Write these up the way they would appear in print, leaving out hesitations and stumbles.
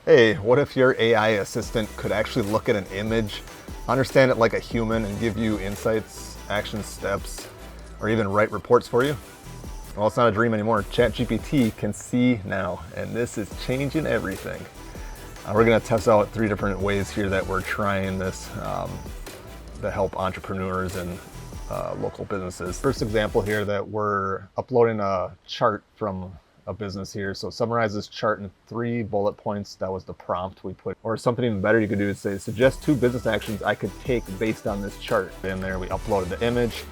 Hey, what if your AI assistant could actually look at an image, understand it like a human, and give you insights, action steps, or even write reports for you? Well, it's not a dream anymore. ChatGPT can see now, and this is changing everything. We're going to test out 3 different ways here that we're trying this to help entrepreneurs and local businesses. First example here that we're uploading a chart from a business here. So summarize this chart in 3 bullet points. That was the prompt we put. Or something even better you could do is say, suggest 2 business actions I could take based on this chart. And there we uploaded the image.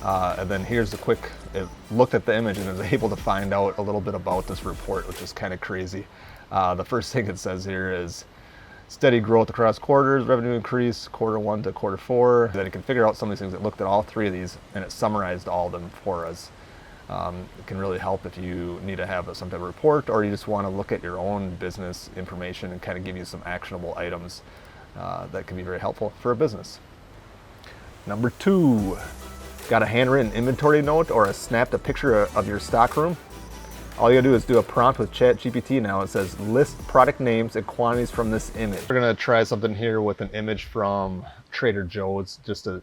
And then here's a quick, it looked at the image and was able to find out a little bit about this report, which is kind of crazy. The first thing it says here is steady growth across quarters, revenue increase, Q1 to Q4. Then it can figure out some of these things. It looked at all 3 of these and it summarized all of them for us. It can really help if you need to have some type of report or you just want to look at your own business information and kind of give you some actionable items that can be very helpful for a business. Number 2, got a handwritten inventory note or snapped a picture of your stockroom? All you gotta do is do a prompt with ChatGPT now. It says list product names and quantities from this image. We're gonna try something here with an image from Trader Joe's just to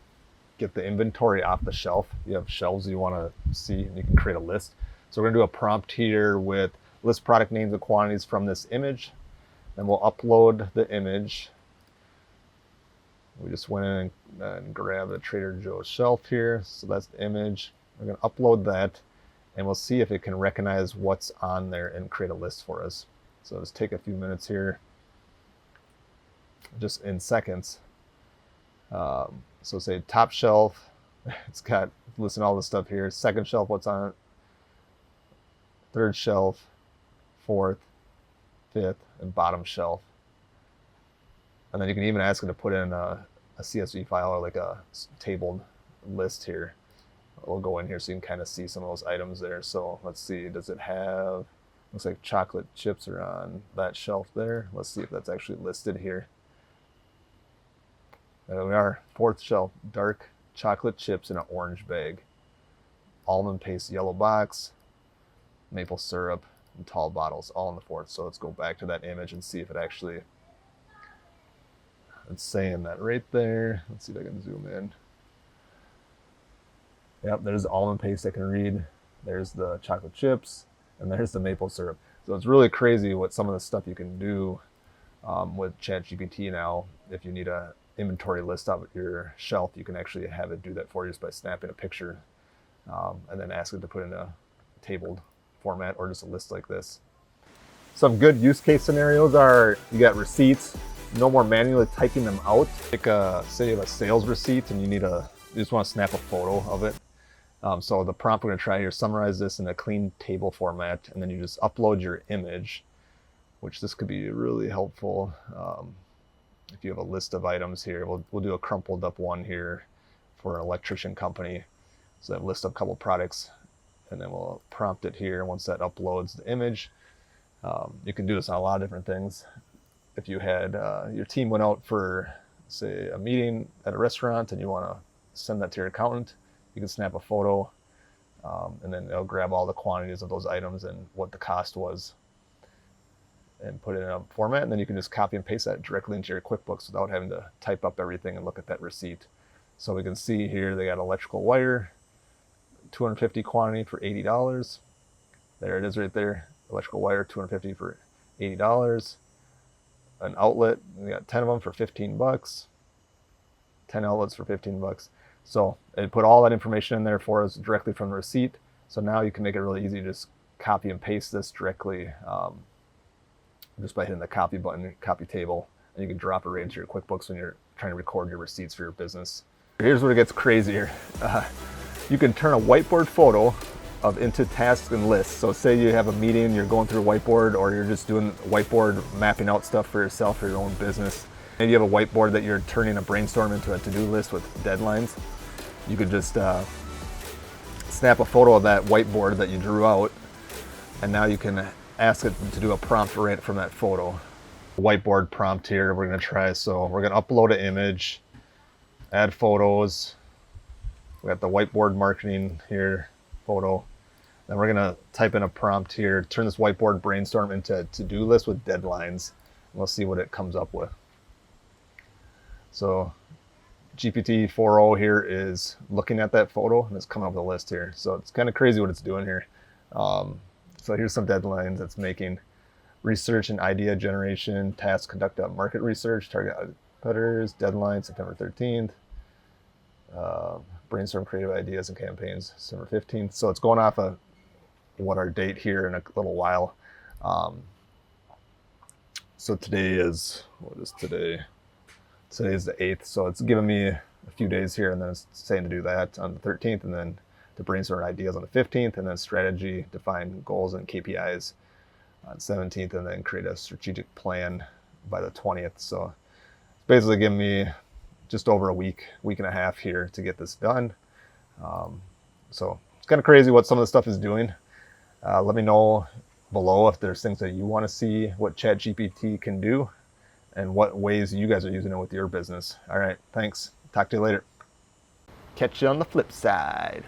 get the inventory off the shelf. You have shelves you want to see and you can create a list. So we're going to do a prompt here with list product names and quantities from this image. Then we'll upload the image. We just went in and grabbed the Trader Joe's shelf here. So that's the image. We're going to upload that and we'll see if it can recognize what's on there and create a list for us. So just take a few minutes here, just in seconds. So say top shelf, it's got listing all the stuff here. Second shelf, what's on it? Third shelf, fourth, fifth, and bottom shelf. And then you can even ask it to put in a CSV file or like a tabled list here. We'll go in here so you can kind of see some of those items there. So let's see, does it have, looks like chocolate chips are on that shelf there. Let's see if that's actually listed here. There we are, 4th shelf, dark chocolate chips in an orange bag, almond paste yellow box, maple syrup, and tall bottles, all in the 4th. So let's go back to that image and see if it actually, it's saying that right there. Let's see if I can zoom in. Yep, there's the almond paste I can read. There's the chocolate chips, and there's the maple syrup. So it's really crazy what some of the stuff you can do with ChatGPT now. If you need a inventory list of your shelf, you can actually have it do that for you just by snapping a picture and then ask it to put in a tabled format or just a list like this. Some good use case scenarios are you got receipts, no more manually typing them out. Like say you have a sales receipt and you just want to snap a photo of it. So the prompt we're going to try here, summarize this in a clean table format, and then you just upload your image, which this could be really helpful. If you have a list of items here, we'll do a crumpled up one here for an electrician company. So that list of a couple products, and then we'll prompt it here. Once that uploads the image, you can do this on a lot of different things. If you had your team went out for, say, a meeting at a restaurant and you want to send that to your accountant, you can snap a photo and then it'll grab all the quantities of those items and what the cost was and put it in a format, and then you can just copy and paste that directly into your QuickBooks without having to type up everything and look at that receipt. So we can see here they got electrical wire, 250 quantity for $80. There it is right there, electrical wire, 250 for $80. An outlet, we got 10 of them for 15 bucks. 10 outlets for 15 bucks. So it put all that information in there for us directly from the receipt. So now you can make it really easy to just copy and paste this directly just by hitting the copy button, copy table, and you can drop it right into your QuickBooks when you're trying to record your receipts for your business. Here's where it gets crazier. You can turn a whiteboard photo into tasks and lists. So say you have a meeting, you're going through a whiteboard, or you're just doing whiteboard mapping out stuff for yourself for your own business. Maybe you have a whiteboard that you're turning a brainstorm into a to-do list with deadlines. You could just snap a photo of that whiteboard that you drew out, and now you can ask it to do a prompt right from that photo. Whiteboard prompt here we're going to try. So we're going to upload an image, add photos. We got the whiteboard marketing here, photo. Then we're going to type in a prompt here, turn this whiteboard brainstorm into a to-do list with deadlines. We'll see what it comes up with. So GPT 4.0 here is looking at that photo and it's coming up with a list here. So it's kind of crazy what it's doing here. So here's some deadlines it's making. Research and idea generation, task conduct market research, target competitors, deadline September 13th. Brainstorm creative ideas and campaigns December 15th. So it's going off of what our date here in a little while. So today is, what is today? Today is the 8th. So it's giving me a few days here, and then it's saying to do that on the 13th, and then to brainstorm ideas on the 15th, and then strategy, define goals and KPIs on 17th, and then create a strategic plan by the 20th. So it's basically giving me just over a week and a half here to get this done. So it's kind of crazy what some of the stuff is doing. Let me know below if there's things that you want to see what ChatGPT can do and what ways you guys are using it with your business. All right, thanks. Talk to you later. Catch you on the flip side.